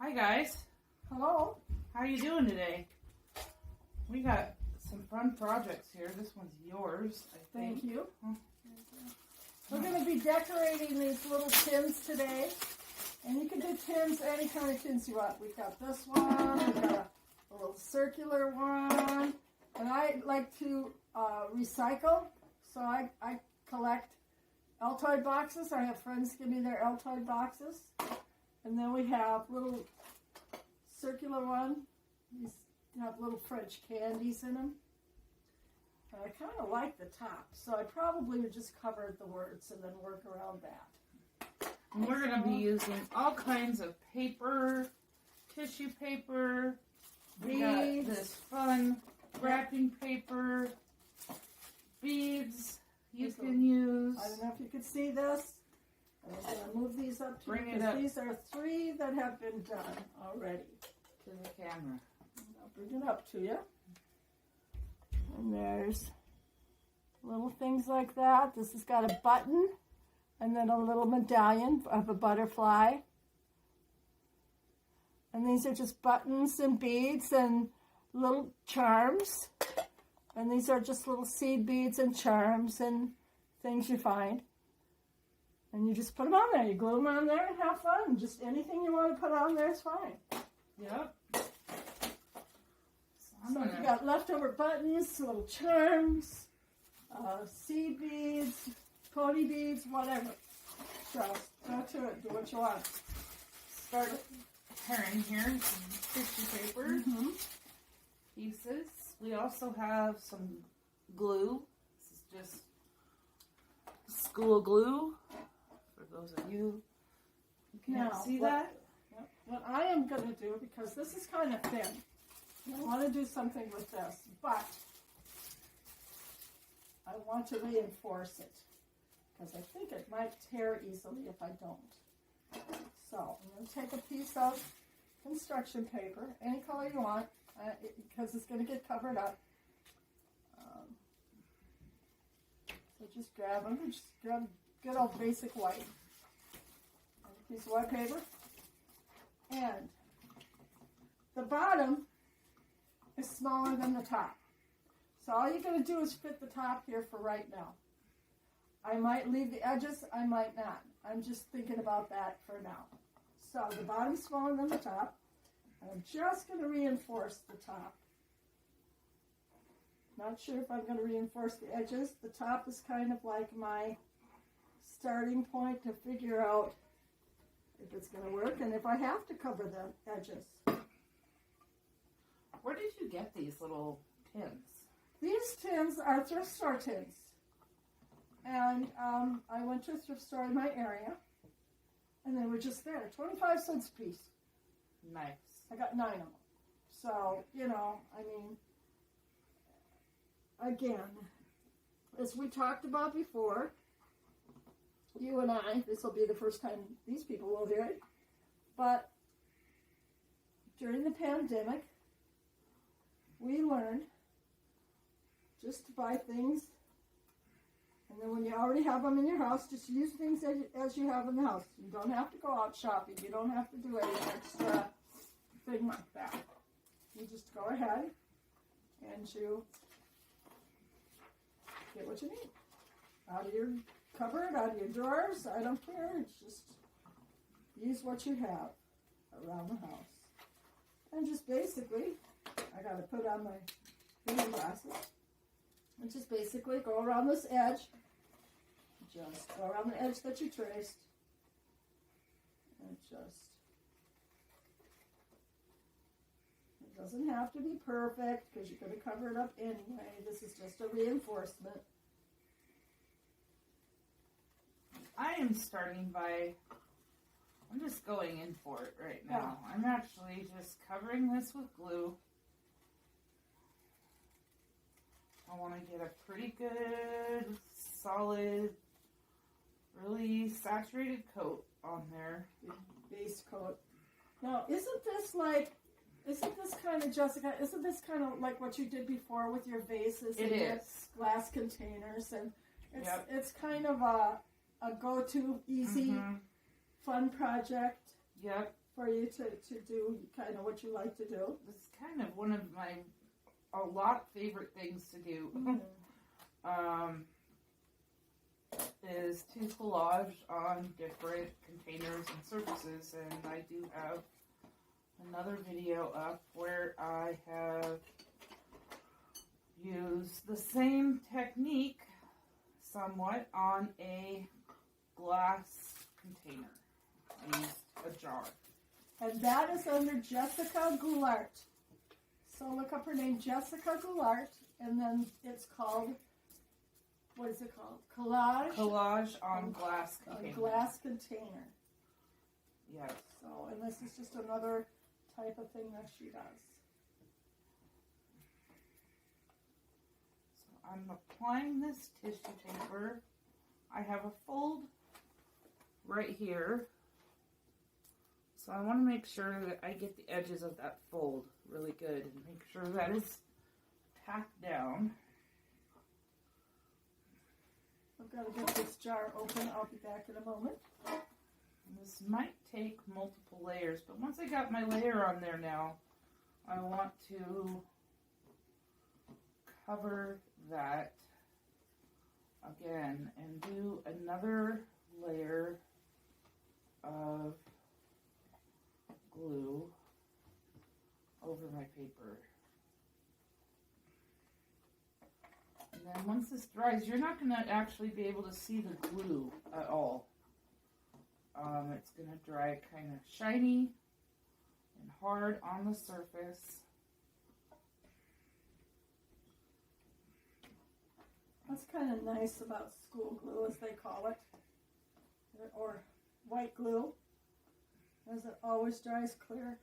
Hi guys, Hello. how you doing today? We got some fun projects here. This one's yours, I think. Thank you. We're going to be decorating these little tins today. And you can do tins, any kind of tins you want. We've got this one, we've got a little circular one. And I like to recycle, so I collect Altoid boxes. I have friends give me their Altoid boxes. And then we have little circular one. These have little French candies in them. And I kind of like the top, so I probably would just cover the words and then work around that. And we're going to be using all kinds of paper, tissue paper. We got Beads. this fun wrapping paper, beads you can use. I don't know if you can see this. I'm going to move these up to Bring you it because up. these are 3 that have been done already. To the camera. I'll bring it up to you. And there's little things like that. This has got a button and then a little medallion of a butterfly. And these are just buttons and beads and little charms. And these are just little seed beads and charms and things you find. And you just put them on there. You glue them on there and have fun. Just anything you want to put on there is fine. Yep. So if you got leftover buttons, little charms, seed beads, pony beads, whatever. So go to it. Do what you want. Start tearing here some tissue paper pieces. We also have some glue. This is just school glue. For those of you who can't see that. What I am going to do, because this is kind of thin, I want to do something with this, but I want to reinforce it, because I think it might tear easily if I don't. So I'm going to take a piece of construction paper, any color you want, because it's going to get covered up. So just grab them, just grab good old basic white. A piece of white paper. And the bottom is smaller than the top. So all you're going to do is fit the top here for right now. I might leave the edges, I might not. I'm just thinking about that for now. So the bottom's smaller than the top. And I'm just going to reinforce the top. Not sure if I'm going to reinforce the edges. The top is kind of like my starting point to figure out if it's going to work, and if I have to cover the edges. Where did you get these little tins? These tins are thrift store tins. And I went to a thrift store in my area, and they were just there, 25 cents a piece. Nice. I got 9 of them. So, you know, I mean, again, as we talked about before, you and I, this will be the first time these people will hear it, but during the pandemic, we learned just to buy things, and then when you already have them in your house, just use things as you have in the house. You don't have to go out shopping. You don't have to do any extra thing like that. You just go ahead and you get what you need out of your cupboard, out of your drawers. I don't care. It's just use what you have around the house. And just basically, I got to put on my reading glasses. And just basically go around this edge. Just go around the edge that you traced. And just, it doesn't have to be perfect because you're going to cover it up anyway. This is just a reinforcement. I am starting by, I'm just going in for it right now. Yeah. I'm actually just covering this with glue. I want to get a pretty good, solid, really saturated coat on there. Base coat. Now, isn't this kind of, Jessica, isn't this kind of like what you did before with your vases It and your is. glass containers? And Yep. it's kind of a go-to, easy, fun project Yep. for you to do kind of what you like to do? It's kind of one of my a lot favorite things to do. Is to collage on different containers and surfaces, and I do have another video up where I have used the same technique somewhat on a glass container. I used a jar. And that is under Jessica Goulart. So look up her name, Jessica Goulart, and then it's called, what is it called? Collage on glass container. A glass container. Yes. So, and this is just another type of thing that she does. So I'm applying this tissue paper. I have a fold right here. So I want to make sure that I get the edges of that fold really good and make sure that it's tacked down. I've got to get this jar open. I'll be back in a moment. This might take multiple layers, but once I got my layer on there now, I want to cover that again and do another layer of glue over my paper. And then once this dries, you're not going to actually be able to see the glue at all. It's going to dry kind of shiny and hard on the surface. That's kind of nice about school glue, as they call it, or white glue, as it always dries clear.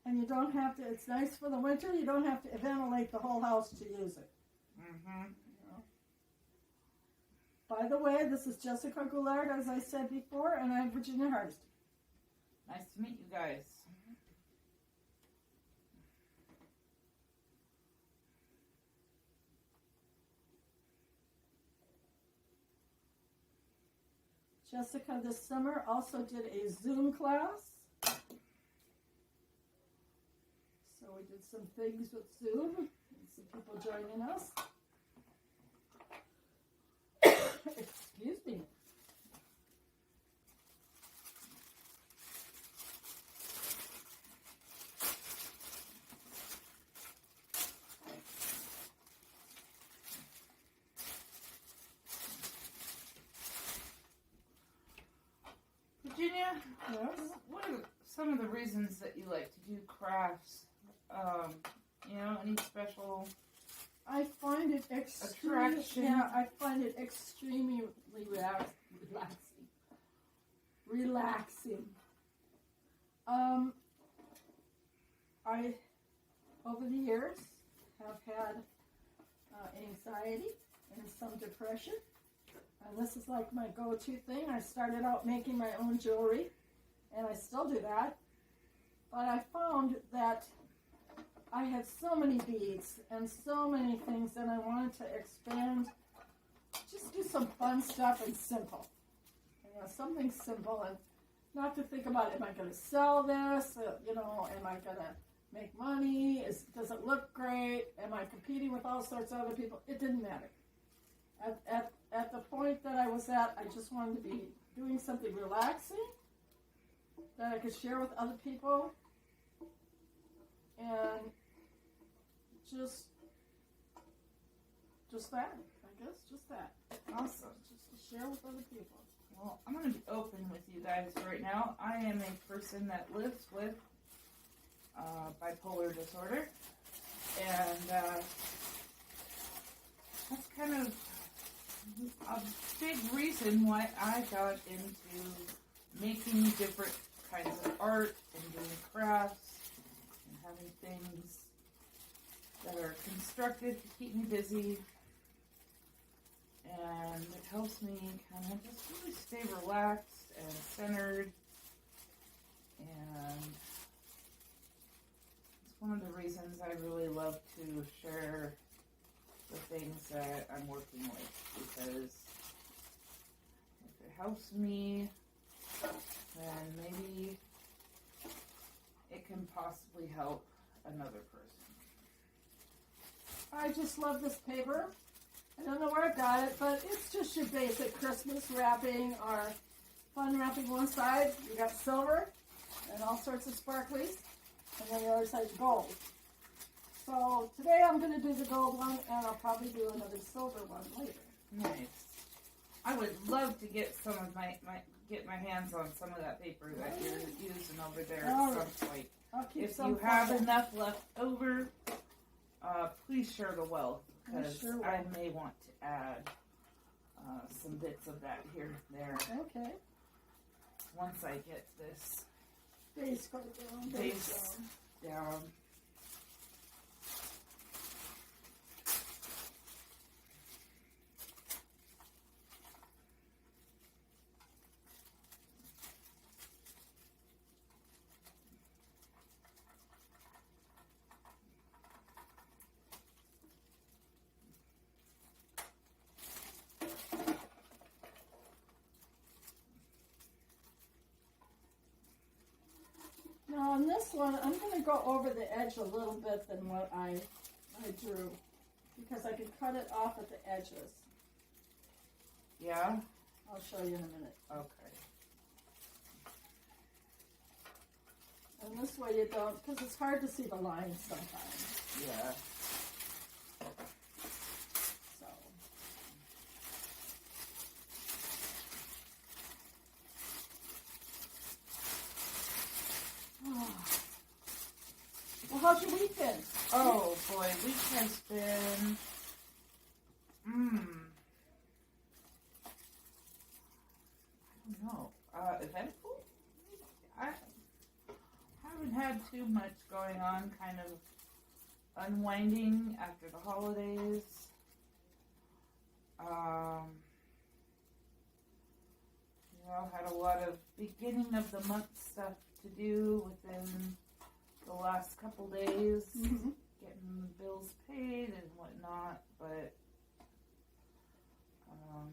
And you don't have to, it's nice for the winter, you don't have to ventilate the whole house to use it. Mm-hmm. You know? By the way, this is Jessica Goulart, as I said before, and I'm Virginia Hardesty. Nice to meet you guys. Jessica this summer also did a Zoom class. So we did some things with Zoom, and some people joining us. Excuse me. Virginia, Yes? what are some of the reasons that you like to do crafts? You know, any special? I find it extremely, Attraction. yeah, I find it extremely relaxing. I, over the years, have had anxiety and some depression, and this is like my go-to thing. I started out making my own jewelry, and I still do that, but I found that I had so many beads and so many things, and I wanted to expand, just do some fun stuff and simple. You know, something simple, and not to think about, am I going to sell this? You know, am I going to make money? Does it look great? Am I competing with all sorts of other people? It didn't matter. At the point that I was at, I just wanted to be doing something relaxing that I could share with other people, and just that, I guess, just that. Awesome. Just to share with other people. Well, I'm going to be open with you guys right now. I am a person that lives with bipolar disorder, and that's kind of a big reason why I got into making different kinds of art and doing crafts and having things that are constructed to keep me busy, and it helps me kind of just really stay relaxed and centered, and it's one of the reasons I really love to share the things that I'm working with, because if it helps me, then maybe it can possibly help another person. I just love this paper. I don't know where I got it, but it's just your basic Christmas wrapping or fun wrapping. One side, you got silver and all sorts of sparklies, and then the other side's gold. So today I'm going to do the gold one, and I'll probably do another silver one later. Nice. I would love to get some of get my hands on some of that paper that you're using over there at some point. I'll keep If some you for have you. enough left over, please share the wealth, because sure will. I may want to add some bits of that here and there Okay. once I get this Base go down. base down. Now on this one, I'm going to go over the edge a little bit than what I drew, because I can cut it off at the edges. Yeah? I'll show you in a minute. Okay. And this way you don't, because it's hard to see the lines sometimes. Yeah. So. Well, how's your week been? Oh boy, week has been I don't know. Eventful? I haven't had too much going on, kind of unwinding after the holidays. Had a lot of beginning of the month stuff to do within the last couple days, getting bills paid and whatnot, but I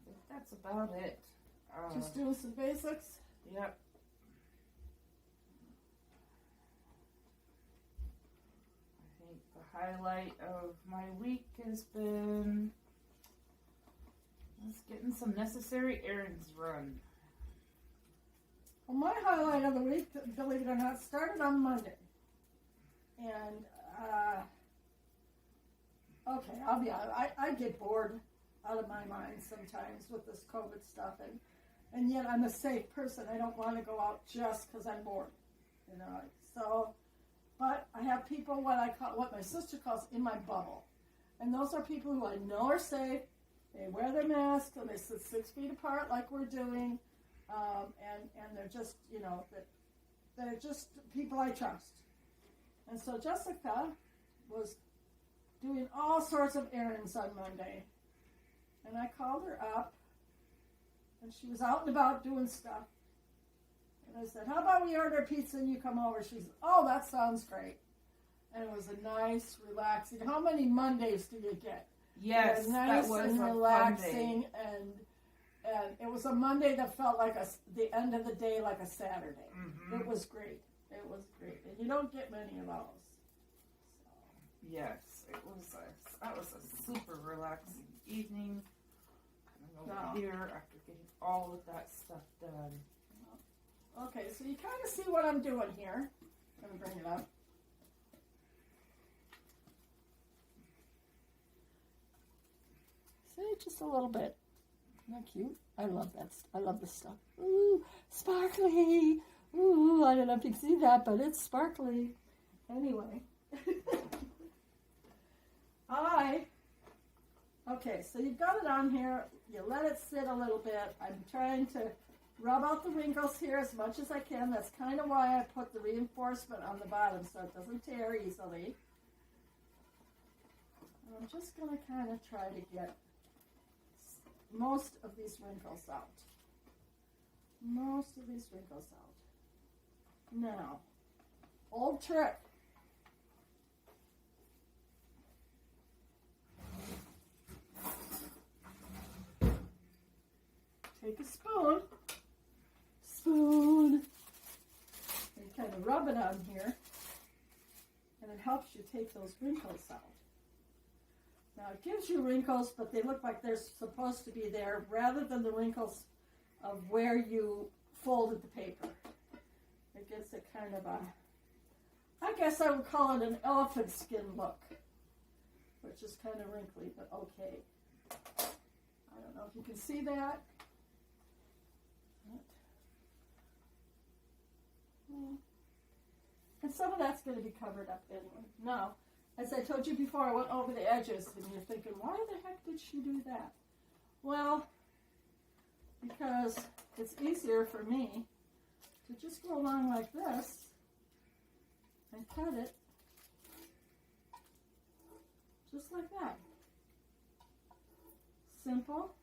think that's about it. Just doing some basics? Yep. I think the highlight of my week has been just getting some necessary errands run. Well, my highlight of the week, believe it or not, started on Monday. And, okay, I'll be honest, I get bored out of my mind sometimes with this COVID stuff. And yet I'm a safe person. I don't want to go out just because I'm bored, you know. So, but I have people, what my sister calls in my bubble. And those are people who I know are safe. They wear their masks, and they sit 6 feet apart like we're doing. And they're just, you know, they're just people I trust. And so Jessica was doing all sorts of errands on Monday. And I called her up, and she was out and about doing stuff. And I said, how about we order pizza and you come over? She said, oh, that sounds great. And it was a nice, relaxing. How many Mondays do you get? Yes, nice that was and a relaxing, fun day. and it was a Monday that felt like the end of the day, like a Saturday. Mm-hmm. It was great. It was great, and you don't get many of those. So. Yes, that was a super relaxing evening. Coming over here after getting all of that stuff done. Okay, so you kind of see what I'm doing here. Let me bring it up. See, just a little bit. Isn't that cute? I love that. I love this stuff. Ooh, sparkly. Ooh, I don't know if you can see that, but it's sparkly. Anyway. Okay, so you've got it on here. You let it sit a little bit. I'm trying to rub out the wrinkles here as much as I can. That's kind of why I put the reinforcement on the bottom so it doesn't tear easily. And I'm just going to kind of try to get most of these wrinkles out. Most of these wrinkles out. Now, old trick. take a spoon, and kind of rub it on here, and it helps you take those wrinkles out. Now it gives you wrinkles, but they look like they're supposed to be there rather than the wrinkles of where you folded the paper. It gives it kind of a, I guess I would call it an elephant skin look, which is kind of wrinkly, but okay. I don't know if you can see that. And some of that's going to be covered up anyway. Now, as I told you before, I went over the edges, and you're thinking, why the heck did she do that? Well, because it's easier for me to just go along like this and cut it just like that. Simple.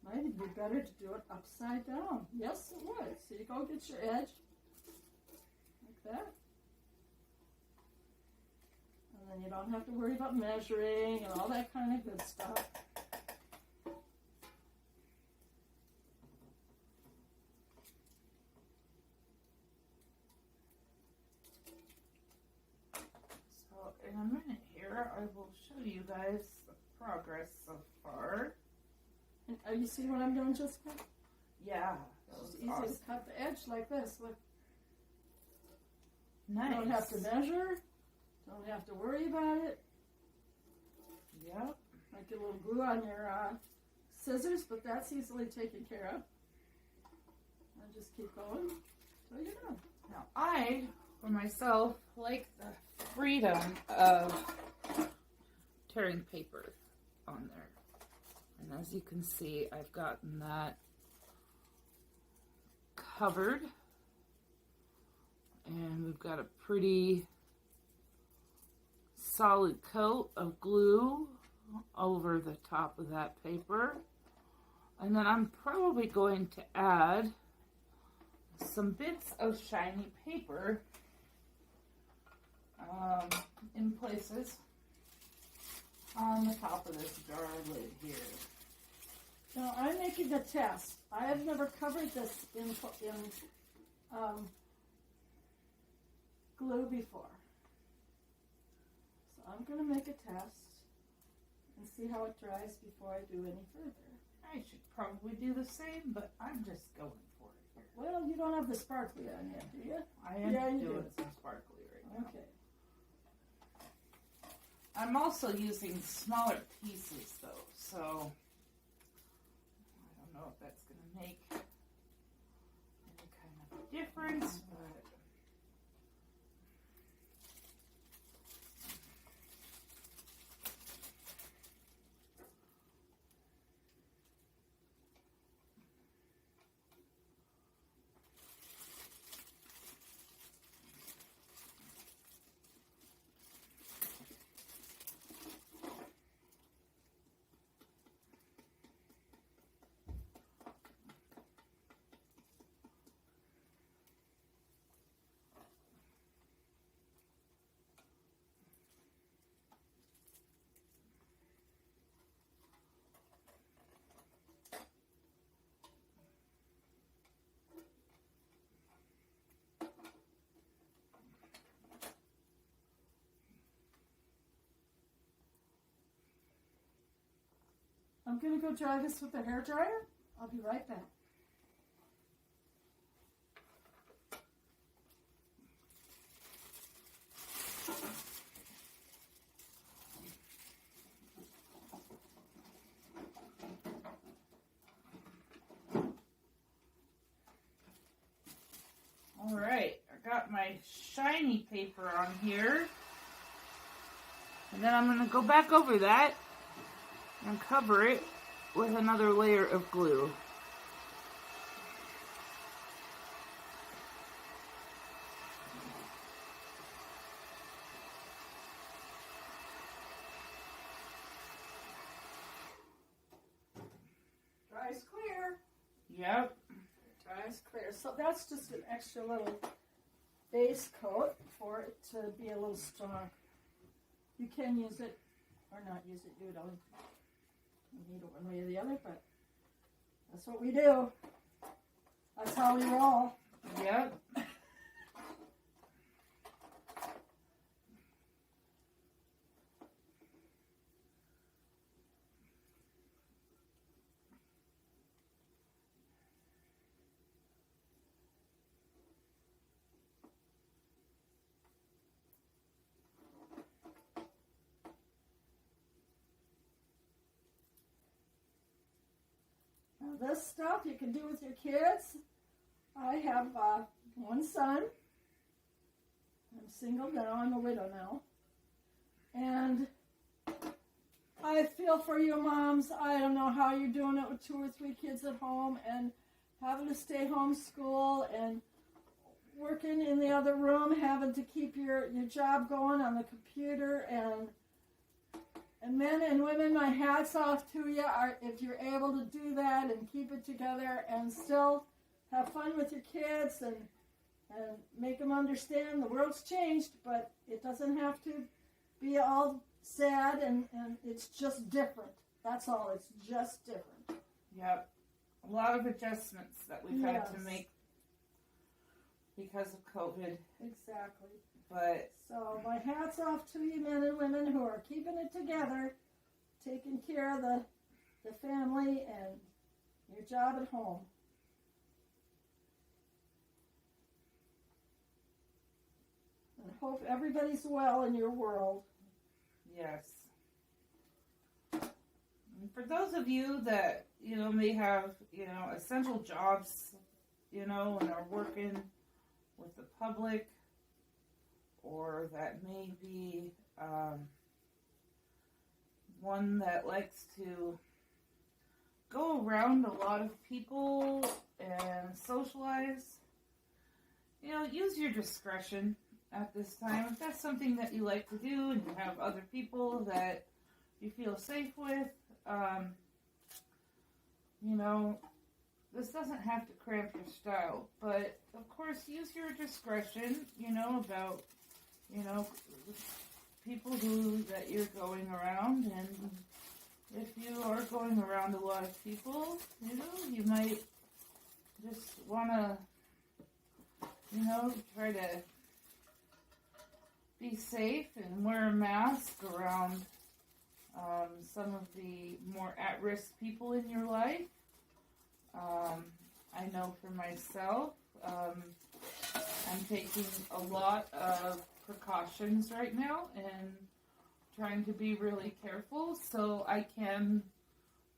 Might even be better to do it upside down. Yes, it would. So you go get your edge like that. And then you don't have to worry about measuring and all that kind of good stuff. So in a minute here, I will show you guys the progress so far. And are you seeing what I'm doing, Jessica? Yeah, that It's was easy awesome. to cut the edge like this. Look, Nice. you don't have to measure. Don't have to worry about it. Yep. Might get a little glue on your scissors, but that's easily taken care of. And just keep going till you're done. Now I, for myself, like the freedom of tearing paper on there. And as you can see, I've gotten that covered. And we've got a pretty solid coat of glue over the top of that paper. And then I'm probably going to add some bits of shiny paper in places on the top of this jar lid here. Now I'm making a test. I have never covered this in glue before. So I'm going to make a test and see how it dries before I do any further. I should probably do the same, but I'm just going for it here. Well, you don't have the sparkly on yet, do you? I am Yeah, you doing do. some sparkly right now. Okay. I'm also using smaller pieces though, so I don't know if that's going to make any kind of a difference, but I'm going to go dry this with the hair dryer. I'll be right back. all right, I got my shiny paper on here. And then I'm going to go back over that and cover it with another layer of glue. Dry's clear. Yep. Dry's clear. So that's just an extra little base coat for it to be a little strong. You can use it or not use it. You don't need it one way or the other, but that's what we do. That's how we roll. Yep. Now this stuff you can do with your kids. I have one son. I'm single now. I'm a widow now. And I feel for you moms. I don't know how you're doing it with 2 or 3 kids at home and having to stay home school and working in the other room, having to keep your job going on the computer. And men and women, my hat's off to you if you're able to do that and keep it together and still have fun with your kids and make them understand the world's changed, but it doesn't have to be all sad and it's just different. That's all. It's just different. Yep. A lot of adjustments that we've had to Yes. make because of COVID. Exactly. But So my hat's off to you men and women who are keeping it together, taking care of the family and your job at home. And hope everybody's well in your world. yes. And for those of you that, may have, essential jobs, and are working with the public, or that may be one that likes to go around a lot of people and socialize, use your discretion at this time. If that's something that you like to do and you have other people that you feel safe with, this doesn't have to cramp your style, but of course use your discretion, about, people that you're going around, and if you are going around a lot of people, you might just want to, try to be safe and wear a mask around some of the more at-risk people in your life. I know for myself, I'm taking a lot of precautions right now and trying to be really careful so I can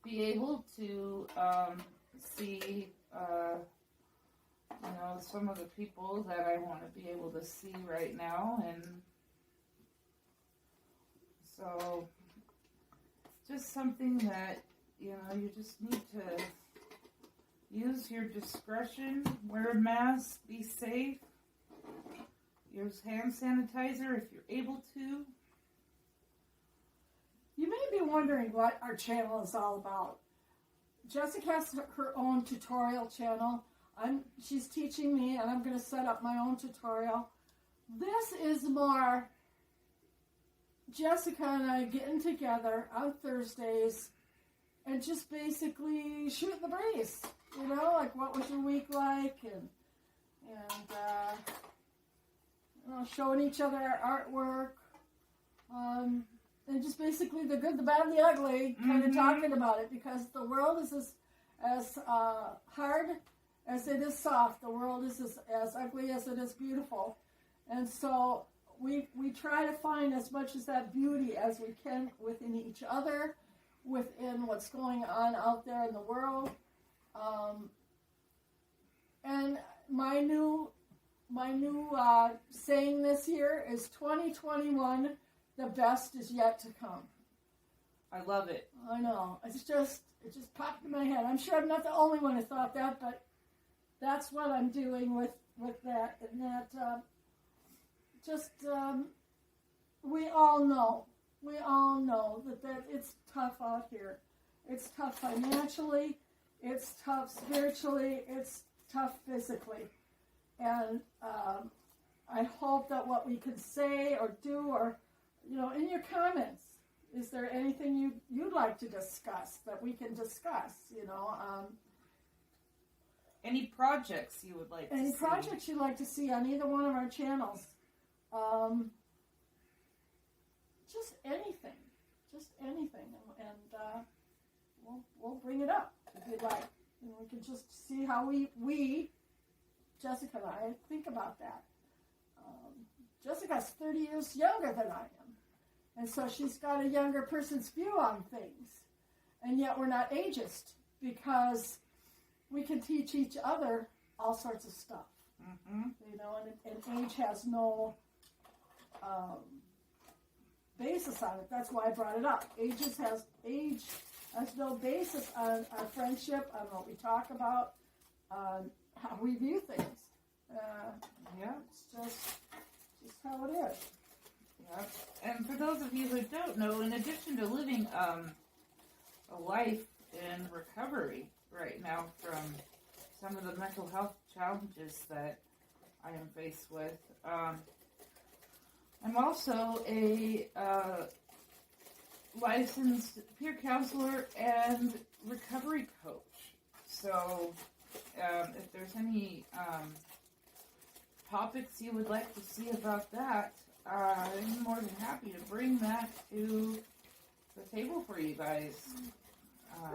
be able to see, some of the people that I want to be able to see right now. And so it's just something that, you just need to use your discretion, wear a mask, be safe, use hand sanitizer if you're able to. You may be wondering what our channel is all about. Jessica has her own tutorial channel. She's teaching me, and I'm going to set up my own tutorial. This is more Jessica and I getting together on Thursdays and just basically shooting the breeze. Like what was your week like, and showing each other our artwork, and just basically the good, the bad, and the ugly, kind of talking about it, because the world is as hard as it is soft. The world is as ugly as it is beautiful, and so we try to find as much as that beauty as we can within each other, within what's going on out there in the world. And my new saying this year is 2021, the best is yet to come. I love it. I know. It just popped in my head. I'm sure I'm not the only one who thought that, but that's what I'm doing with that. And that we all know that it's tough out here. It's tough financially. It's tough spiritually. It's tough physically. And I hope that what we can say or do or in your comments, is there anything you'd like to discuss that we can discuss? Any projects you would like to see? Any projects you'd like to see on either one of our channels. Just anything. And we'll bring it up if you'd like. And we can just see how we, Jessica and I, think about that. Jessica's 30 years younger than I am. And so she's got a younger person's view on things. And yet we're not ageist because we can teach each other all sorts of stuff. Mm-hmm. And age has no basis on it. That's why I brought it up. Age has no basis on our friendship, on what we talk about, on how we view things. It's just how it is. Yeah. And for those of you who don't know, in addition to living a life in recovery right now from some of the mental health challenges that I am faced with, I'm also a licensed peer counselor and recovery coach. So if there's any topics you would like to see about that, I'm more than happy to bring that to the table for you guys.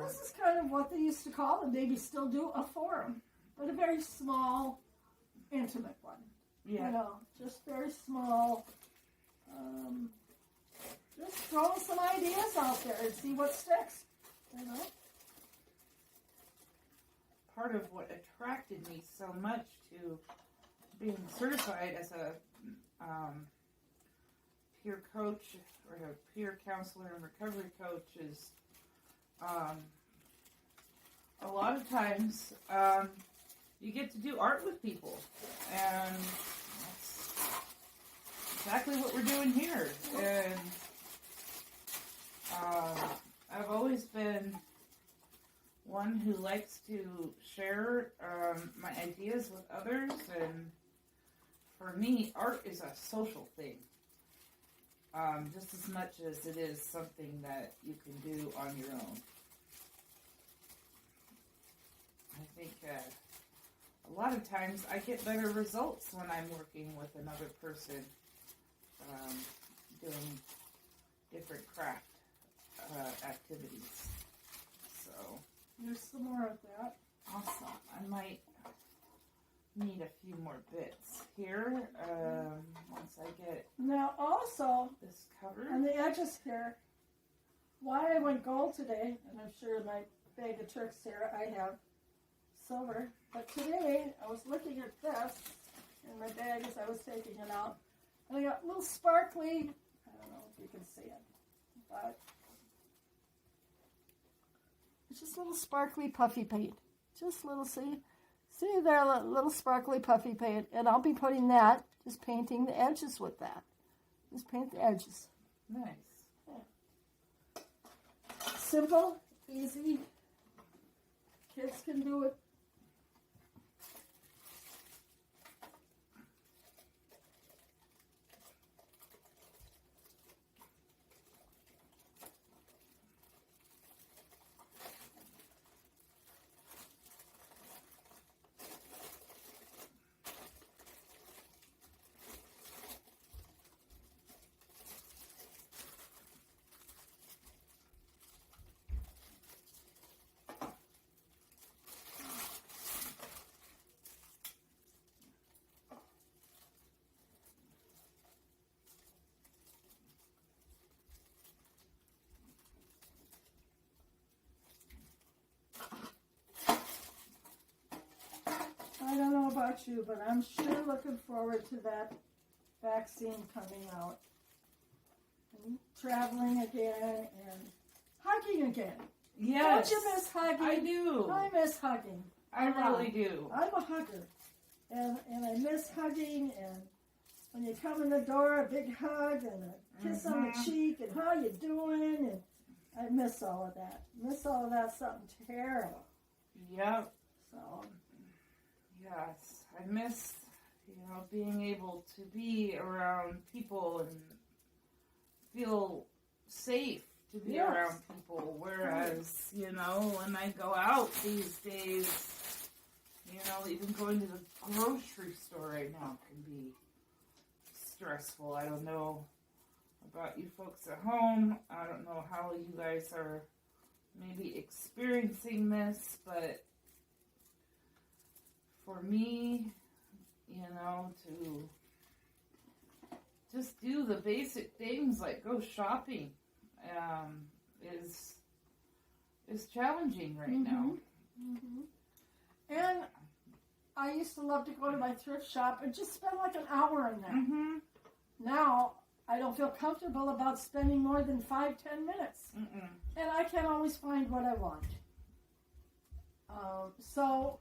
This is kind of what they used to call, and maybe still do, a forum, but a very small, intimate one. Yeah. Just very small. Just throwing some ideas out there and see what sticks. Part of what attracted me so much to being certified as a peer coach or a peer counselor and recovery coach is a lot of times you get to do art with people, and that's exactly what we're doing here. And I've always been one who likes to share my ideas with others, and for me, art is a social thing, just as much as it is something that you can do on your own. I think a lot of times I get better results when I'm working with another person, doing different craft activities. So There's some more of that. awesome. I might need a few more bits here once I get Now also, this covered. on the edges here, why I went gold today, and I'm sure in my bag of tricks here I have silver, but today I was looking at this in my bag as I was taking it out, and I got little sparkly, I don't know if you can see it, but it's just little sparkly puffy paint. Just little, see there, little sparkly puffy paint, and I'll be putting that, just painting the edges with that. Just paint the edges. Nice. Simple, easy, kids can do it. I don't know about you, but I'm sure looking forward to that vaccine coming out. And traveling again and hugging again. Yes. Don't you miss hugging? I do. I miss hugging. I really do. I'm a hugger. And I miss hugging, and when you come in the door, a big hug and a kiss on the cheek and how you doing, and I miss all of that. Miss all of that, something terrible. Yep. So Yes. I miss, being able to be around people and feel safe to be Yes. around people. Whereas, you know, when I go out these days, you know, even going to the grocery store right now can be stressful. I don't know about you folks at home. I don't know how you guys are maybe experiencing this, but for me, you know, to just do the basic things like go shopping is challenging right now. Mm-hmm. And I used to love to go to my thrift shop and just spend like an hour in there. Mm-hmm. Now, I don't feel comfortable about spending more than 5-10 minutes. Mm-mm. And I can't always find what I want. So,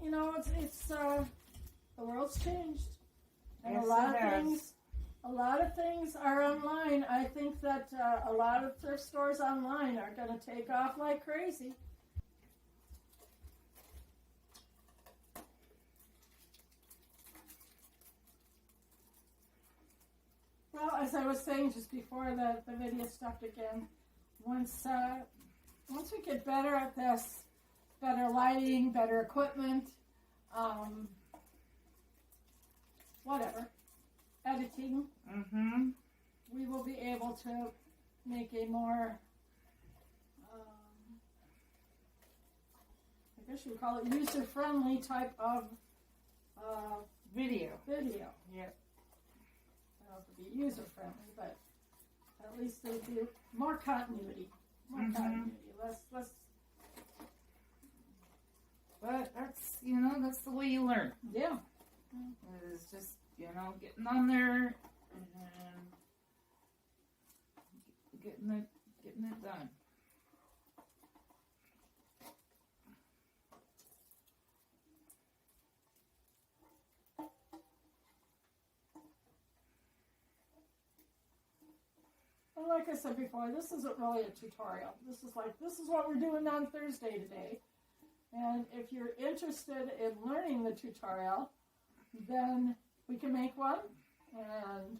you know, it's the world's changed. And Yes, a lot it of has. a lot of things are online. I think that a lot of thrift stores online are going to take off like crazy. Well, as I was saying just before the video stopped again, once we get better at this, better lighting, better equipment, whatever, editing, Mm-hmm. we will be able to make a more, I guess you would call it user-friendly type of Video. video. Yep. I don't know if it'd be user-friendly, but at least there'd be more continuity. Continuity. Less. But that's, you know, that's the way you learn. Yeah. Is just, you know, getting on there and getting it done. Well, like I said before, this isn't really a tutorial. This is what we're doing on Thursday today. And if you're interested in learning the tutorial, then we can make one and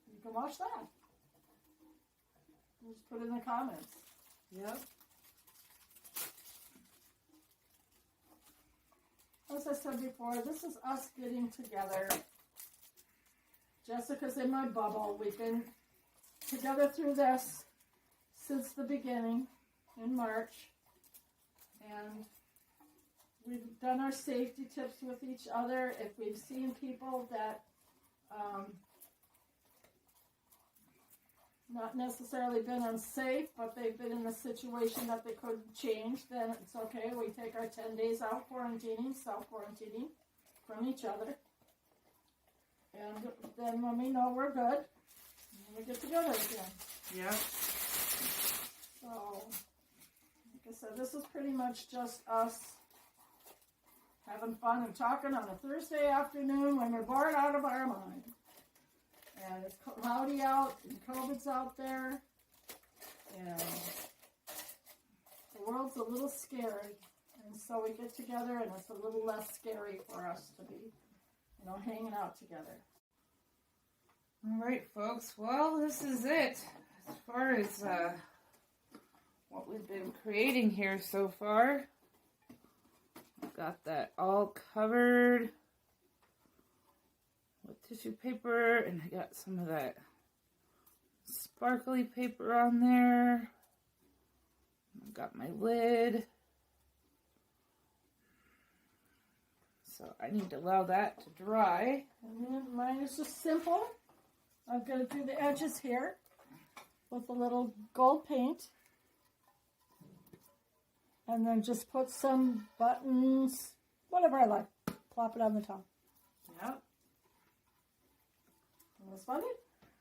you can watch that. Just put it in the comments. Yep. As I said before, this is us getting together. Jessica's in my bubble. We've been together through this since the beginning in March. And we've done our safety tips with each other. If we've seen people that not necessarily been unsafe, but they've been in a situation that they couldn't change, then it's okay. We take our 10 days out quarantining, self-quarantining from each other. And then when we know we're good, we get together again. Yep. So, like I said, this is pretty much just us having fun and talking on a Thursday afternoon when we're bored out of our mind. And it's cloudy out, and COVID's out there, and the world's a little scary. And so we get together, and it's a little less scary for us to be, you know, hanging out together. All right, folks. Well, this is it as far as what we've been creating here so far. I've got that all covered with tissue paper, and I got some of that sparkly paper on there. I've got my lid. So I need to allow that to dry. And then mine is just simple. I'm going to do the edges here with a little gold paint. And then just put some buttons, whatever I like. Plop it on the top. Yep. And that's funny.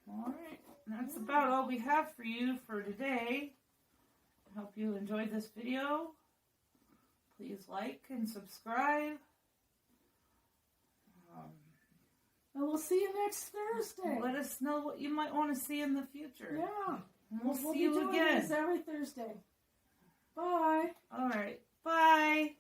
All right. That's about all we have for you for today. I hope you enjoyed this video. Please like and subscribe. And we'll see you next Thursday. Let us know what you might want to see in the future. Yeah. And we'll be see you doing again. this every Thursday. Bye. All right. Bye.